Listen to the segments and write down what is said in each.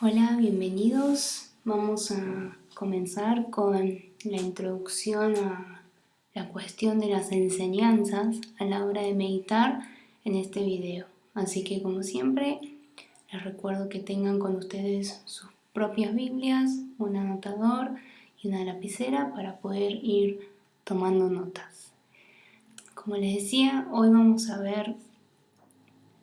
Hola, bienvenidos. Vamos a comenzar con la introducción a la cuestión de las enseñanzas a la hora de meditar en este video. Así que como siempre, les recuerdo que tengan con ustedes sus propias Biblias, un anotador y una lapicera para poder ir tomando notas. Como les decía, hoy vamos a ver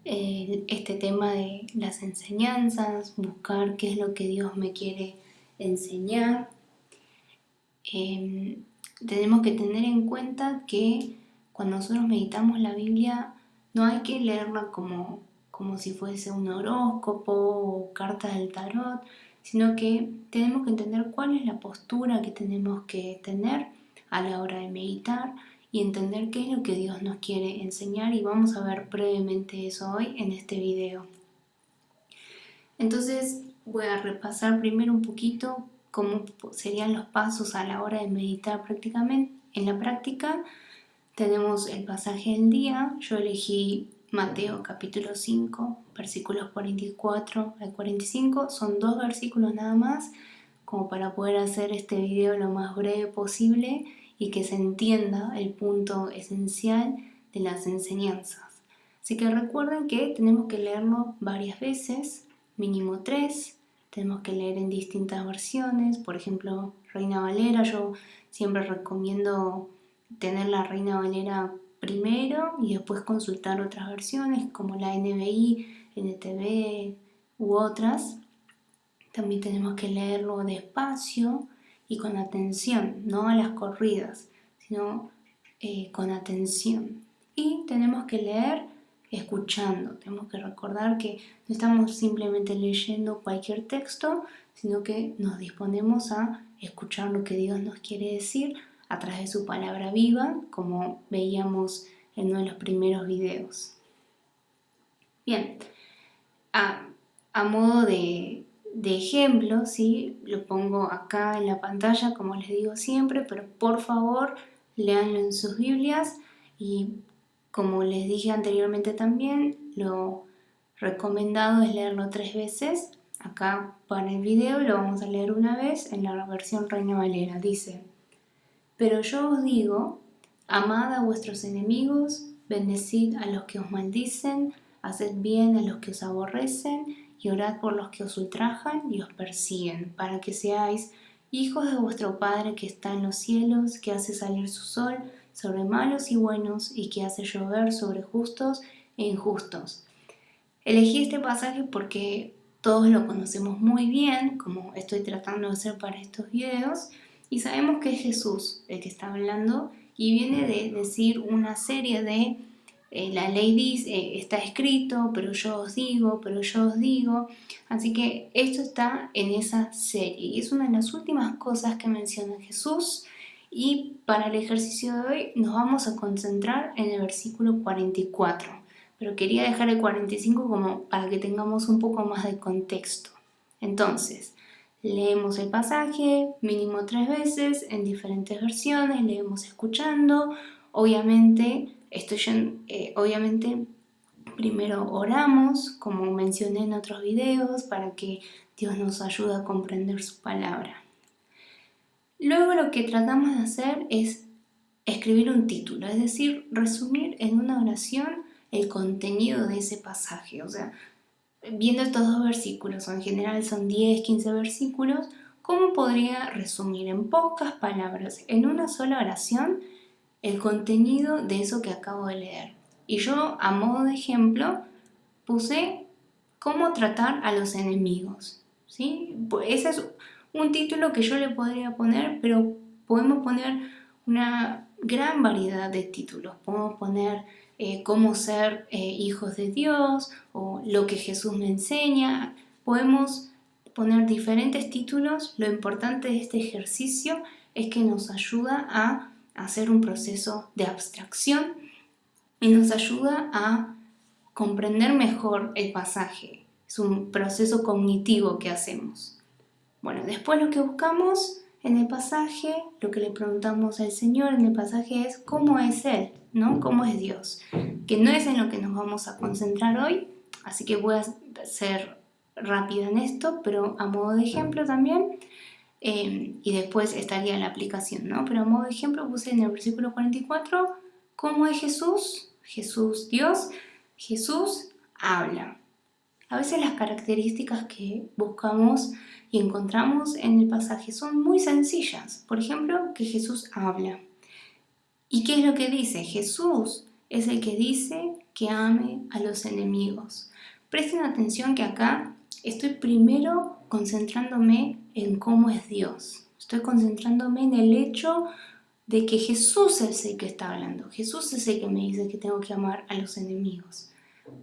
este tema de las enseñanzas, buscar qué es lo que Dios me quiere enseñar. Tenemos que tener en cuenta que cuando nosotros meditamos la Biblia no hay que leerla como si fuese un horóscopo o cartas del tarot, sino que tenemos que entender cuál es la postura que tenemos que tener a la hora de meditar y entender qué es lo que Dios nos quiere enseñar, y vamos a ver brevemente eso hoy en este video. Entonces voy a repasar primero un poquito cómo serían los pasos a la hora de meditar prácticamente. En la práctica tenemos el pasaje del día. Yo elegí Mateo capítulo 5, versículos 44 al 45. Son 2 versículos nada más, como para poder hacer este video lo más breve posible y que se entienda el punto esencial de las enseñanzas. Así que recuerden que tenemos que leerlo varias veces, mínimo 3. Tenemos que leer en distintas versiones, por ejemplo, Reina Valera. Yo siempre recomiendo tener la Reina Valera primero y después consultar otras versiones como la NBI, NTV u otras. También tenemos que leerlo despacio y con atención, no a las corridas, sino con atención. Y tenemos que leer escuchando. Tenemos que recordar que no estamos simplemente leyendo cualquier texto, sino que nos disponemos a escuchar lo que Dios nos quiere decir a través de su palabra viva, como veíamos en uno de los primeros videos. Bien, a modo de ejemplo, ¿sí? Lo pongo acá en la pantalla, como les digo siempre, pero por favor léanlo en sus Biblias, y como les dije anteriormente también, lo recomendado es leerlo 3 veces. Acá para el video lo vamos a leer una vez en la versión Reina Valera. Dice: pero yo os digo, amad a vuestros enemigos, bendecid a los que os maldicen, haced bien a los que os aborrecen, y orad por los que os ultrajan y os persiguen, para que seáis hijos de vuestro Padre que está en los cielos, que hace salir su sol sobre malos y buenos, y que hace llover sobre justos e injustos. Elegí este pasaje porque todos lo conocemos muy bien, como estoy tratando de hacer para estos videos, y sabemos que es Jesús el que está hablando, y viene de decir una serie de la ley dice, está escrito, pero yo os digo, pero yo os digo. Así que esto está en esa serie y es una de las últimas cosas que menciona Jesús. Y para el ejercicio de hoy nos vamos a concentrar en el versículo 44, pero quería dejar el 45 como para que tengamos un poco más de contexto. Entonces, leemos el pasaje mínimo 3 veces en diferentes versiones, leemos escuchando. Obviamente, primero oramos, como mencioné en otros videos, para que Dios nos ayude a comprender su palabra. Luego lo que tratamos de hacer es escribir un título, es decir, resumir en una oración el contenido de ese pasaje. O sea, viendo estos 2 versículos, o en general son 10, 15 versículos, ¿cómo podría resumir en pocas palabras, en una sola oración, el contenido de eso que acabo de leer? Y yo, a modo de ejemplo, puse cómo tratar a los enemigos, ¿sí? Ese es un título que yo le podría poner, pero podemos poner una gran variedad de títulos. Podemos poner cómo ser hijos de Dios, o lo que Jesús me enseña. Podemos poner diferentes títulos. Lo importante de este ejercicio es que nos ayuda a hacer un proceso de abstracción y nos ayuda a comprender mejor el pasaje. Es un proceso cognitivo que hacemos. Bueno, después lo que buscamos en el pasaje, lo que le preguntamos al Señor en el pasaje es cómo es Él, ¿no? ¿Cómo es Dios? Que no es en lo que nos vamos a concentrar hoy, así que voy a ser rápida en esto, pero a modo de ejemplo también, y después estaría la aplicación, ¿no? Pero a modo de ejemplo puse en el versículo 44, ¿cómo es Jesús? Jesús, Dios, Jesús habla. A veces las características que buscamos y encontramos en el pasaje son muy sencillas. Por ejemplo, que Jesús habla. ¿Y qué es lo que dice? Jesús es el que dice que ame a los enemigos. Presten atención que acá estoy primero concentrándome en cómo es Dios. Estoy concentrándome en el hecho de que Jesús es el que está hablando. Jesús es el que me dice que tengo que amar a los enemigos.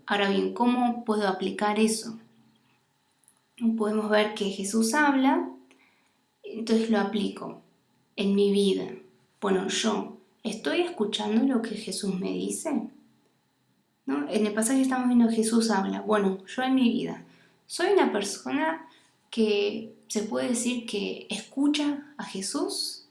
Ahora bien, ¿cómo puedo aplicar eso? Podemos ver que Jesús habla, entonces lo aplico en mi vida. Bueno, yo estoy escuchando lo que Jesús me dice, ¿no? En el pasaje estamos viendo que Jesús habla. Bueno, yo en mi vida soy una persona que se puede decir que escucha a Jesús.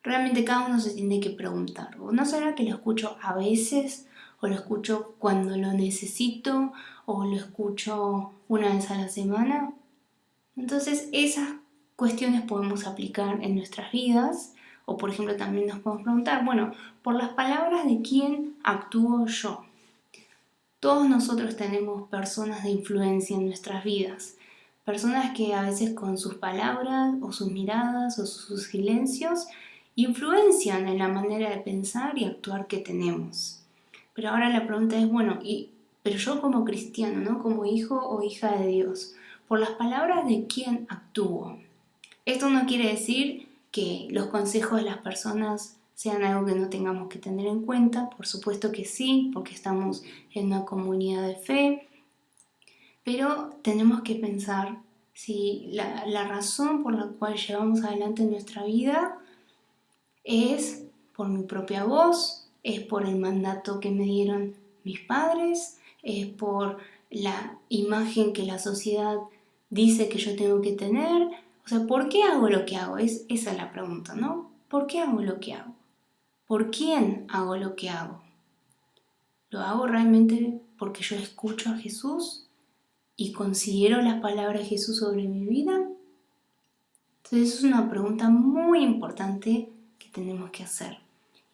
Realmente cada uno se tiene que preguntar, ¿o no será que lo escucho a veces, o lo escucho cuando lo necesito, o lo escucho una vez a la semana? Entonces esas cuestiones podemos aplicar en nuestras vidas, o por ejemplo también nos podemos preguntar, bueno, por las palabras de quién actúo yo. Todos nosotros tenemos personas de influencia en nuestras vidas, personas que a veces con sus palabras o sus miradas o sus silencios influencian en la manera de pensar y actuar que tenemos. Pero ahora la pregunta es, bueno, pero yo como cristiano, ¿no? Como hijo o hija de Dios, por las palabras de quién actúo. Esto no quiere decir que los consejos de las personas sean algo que no tengamos que tener en cuenta, por supuesto que sí, porque estamos en una comunidad de fe, pero tenemos que pensar si la razón por la cual llevamos adelante nuestra vida es por mi propia voz, es por el mandato que me dieron mis padres, es por la imagen que la sociedad dice que yo tengo que tener. O sea, ¿por qué hago lo que hago? Esa es la pregunta, ¿no? ¿Por qué hago lo que hago? ¿Por quién hago lo que hago? ¿Lo hago realmente porque yo escucho a Jesús y considero las palabras de Jesús sobre mi vida? Entonces es una pregunta muy importante que tenemos que hacer.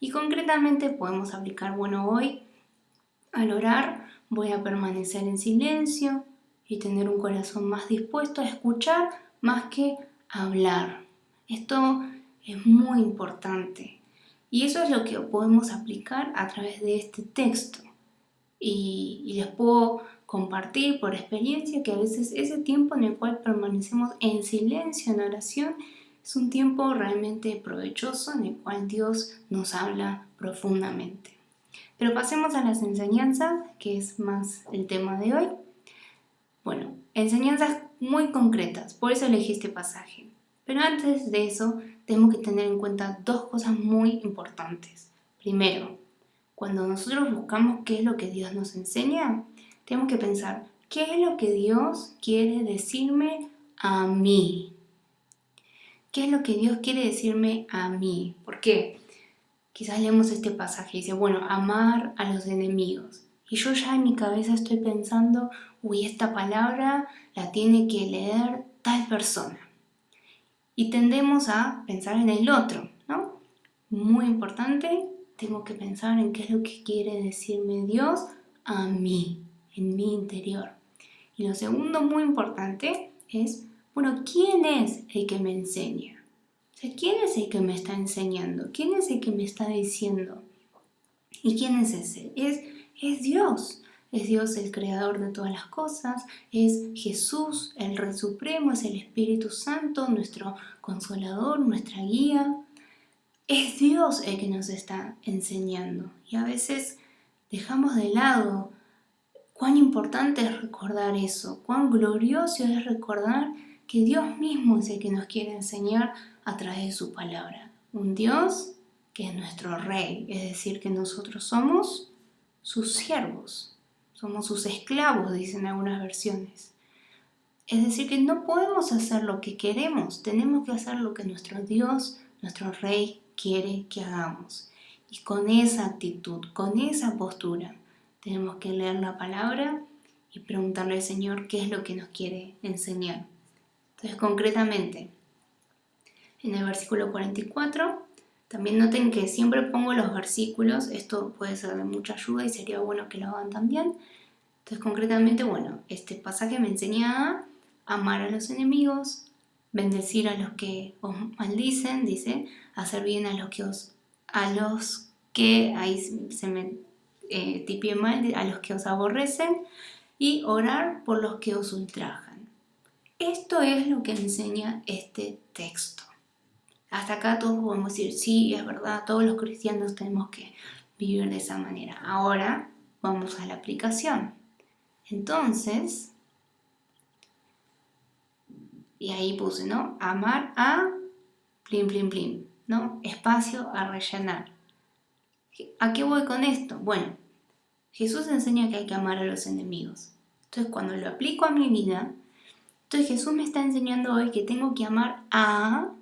Y concretamente podemos aplicar, bueno, hoy al orar voy a permanecer en silencio y tener un corazón más dispuesto a escuchar más que a hablar. Esto es muy importante. Y eso es lo que podemos aplicar a través de este texto. Y les puedo compartir por experiencia que a veces ese tiempo en el cual permanecemos en silencio, en oración, es un tiempo realmente provechoso en el cual Dios nos habla profundamente. Pero pasemos a las enseñanzas, que es más el tema de hoy. Bueno, enseñanzas muy concretas, por eso elegí este pasaje. Pero antes de eso, tenemos que tener en cuenta dos cosas muy importantes. Primero, cuando nosotros buscamos qué es lo que Dios nos enseña, tenemos que pensar, ¿qué es lo que Dios quiere decirme a mí? ¿Qué es lo que Dios quiere decirme a mí? ¿Por qué? Quizás leemos este pasaje y dice, bueno, amar a los enemigos. Y yo ya en mi cabeza estoy pensando, uy, esta palabra la tiene que leer tal persona. Y tendemos a pensar en el otro, ¿no? Muy importante, tengo que pensar en qué es lo que quiere decirme Dios a mí, en mi interior. Y lo segundo muy importante es, bueno, ¿quién es el que me enseña? O sea, ¿quién es el que me está enseñando? ¿Quién es el que me está diciendo? ¿Y quién es ese? Es Dios. Es Dios el creador de todas las cosas, es Jesús, el Rey Supremo, es el Espíritu Santo, nuestro consolador, nuestra guía. Es Dios el que nos está enseñando. Y a veces dejamos de lado cuán importante es recordar eso, cuán glorioso es recordar que Dios mismo es el que nos quiere enseñar a través de su palabra. Un Dios que es nuestro Rey, es decir, que nosotros somos sus siervos, somos sus esclavos, dicen algunas versiones. Es decir, que no podemos hacer lo que queremos, tenemos que hacer lo que nuestro Dios, nuestro Rey, quiere que hagamos. Y con esa actitud, con esa postura, tenemos que leer la palabra y preguntarle al Señor qué es lo que nos quiere enseñar. Entonces, concretamente, en el versículo 44, también noten que siempre pongo los versículos, esto puede ser de mucha ayuda y sería bueno que lo hagan también. Entonces, concretamente, bueno, este pasaje me enseña a amar a los enemigos, bendecir a los que os maldicen, dice, hacer bien a los que, ahí se me tipié mal, a los que os aborrecen, y orar por los que os ultrajan. Esto es lo que enseña este texto. Hasta acá todos podemos decir, sí, es verdad, todos los cristianos tenemos que vivir de esa manera. Ahora vamos a la aplicación. Entonces, y ahí puse, ¿no? Amar a plin, plin, plin, ¿no? Espacio a rellenar. ¿A qué voy con esto? Bueno, Jesús enseña que hay que amar a los enemigos. Entonces, cuando lo aplico a mi vida, entonces Jesús me está enseñando hoy que tengo que amar a...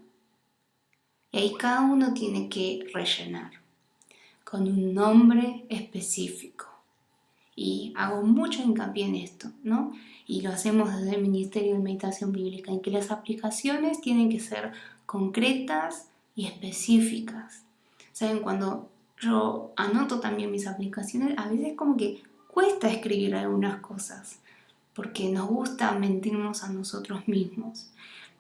Y ahí cada uno tiene que rellenar con un nombre específico. Y hago mucho hincapié en esto, ¿no? Y lo hacemos desde el Ministerio de Meditación Bíblica, en que las aplicaciones tienen que ser concretas y específicas. ¿Saben? Cuando yo anoto también mis aplicaciones, a veces como que cuesta escribir algunas cosas, porque nos gusta mentirnos a nosotros mismos.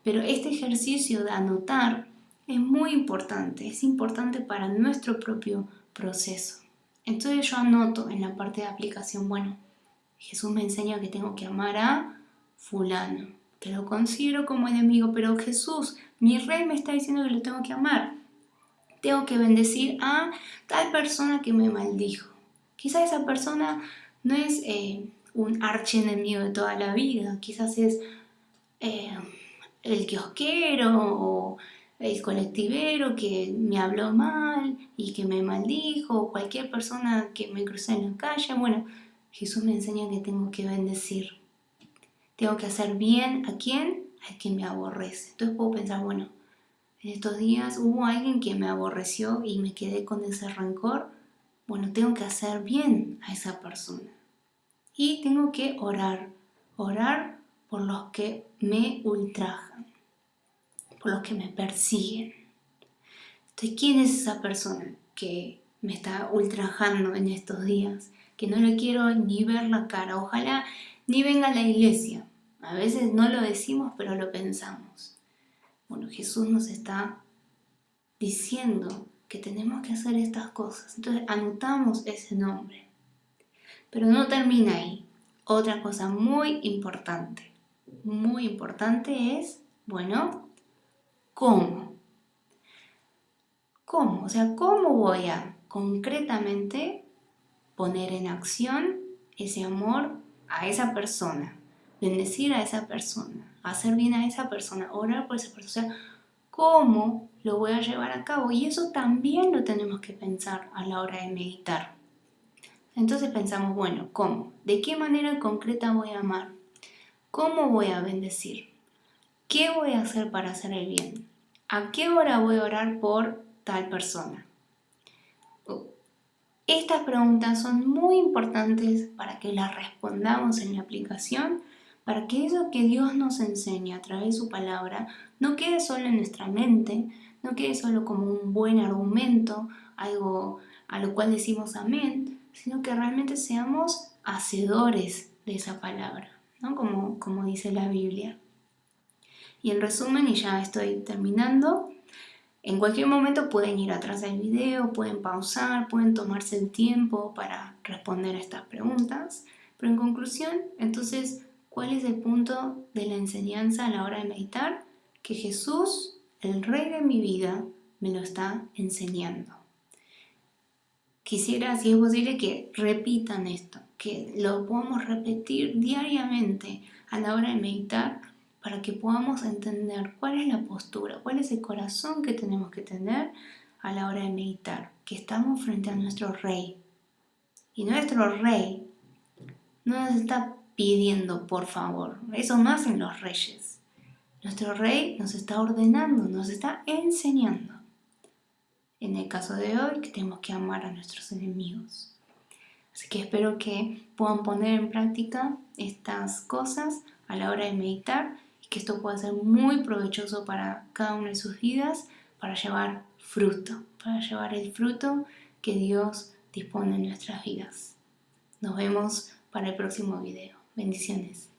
Pero este ejercicio de anotar es muy importante, es importante para nuestro propio proceso. Entonces yo anoto en la parte de aplicación, bueno, Jesús me enseña que tengo que amar a fulano, que lo considero como enemigo, pero Jesús, mi rey me está diciendo que lo tengo que amar. Tengo que bendecir a tal persona que me maldijo. Quizás esa persona no es un archienemigo de toda la vida, quizás es el kiosquero o el colectivero que me habló mal y que me maldijo, o cualquier persona que me crucé en la calle. Bueno, Jesús me enseña que tengo que bendecir. Tengo que hacer bien ¿a quién? Al que me aborrece. Entonces puedo pensar, bueno, en estos días hubo alguien que me aborreció y me quedé con ese rencor. Bueno, tengo que hacer bien a esa persona. Y tengo que orar por los que me ultrajan, por los que me persiguen. Entonces, ¿quién es esa persona que me está ultrajando en estos días? Que no le quiero ni ver la cara. Ojalá ni venga a la iglesia. A veces no lo decimos, pero lo pensamos. Bueno, Jesús nos está diciendo que tenemos que hacer estas cosas. Entonces, anotamos ese nombre. Pero no termina ahí. Otra cosa muy importante es, bueno, ¿cómo? ¿Cómo? O sea, ¿cómo voy a concretamente poner en acción ese amor a esa persona? Bendecir a esa persona, hacer bien a esa persona, orar por esa persona. O sea, ¿cómo lo voy a llevar a cabo? Y eso también lo tenemos que pensar a la hora de meditar. Entonces pensamos, bueno, ¿cómo? ¿De qué manera concreta voy a amar? ¿Cómo voy a bendecir? ¿Qué voy a hacer para hacer el bien? ¿A qué hora voy a orar por tal persona? Estas preguntas son muy importantes para que las respondamos en la aplicación, para que eso que Dios nos enseña a través de su palabra no quede solo en nuestra mente, no quede solo como un buen argumento, algo a lo cual decimos amén, sino que realmente seamos hacedores de esa palabra, ¿no? Como dice la Biblia. Y en resumen, y ya estoy terminando, en cualquier momento pueden ir atrás del video, pueden pausar, pueden tomarse el tiempo para responder a estas preguntas. Pero en conclusión, entonces, ¿cuál es el punto de la enseñanza a la hora de meditar? Que Jesús, el Rey de mi vida, me lo está enseñando. Quisiera, si es posible, que repitan esto, que lo podamos repetir diariamente a la hora de meditar, para que podamos entender cuál es la postura, cuál es el corazón que tenemos que tener a la hora de meditar, que estamos frente a nuestro Rey. Y nuestro Rey no nos está pidiendo por favor, eso no hacen los reyes. Nuestro Rey nos está ordenando, nos está enseñando. En el caso de hoy, que tenemos que amar a nuestros enemigos. Así que espero que puedan poner en práctica estas cosas a la hora de meditar y que esto pueda ser muy provechoso para cada una de sus vidas, para llevar fruto, para llevar el fruto que Dios dispone en nuestras vidas. Nos vemos para el próximo video. Bendiciones.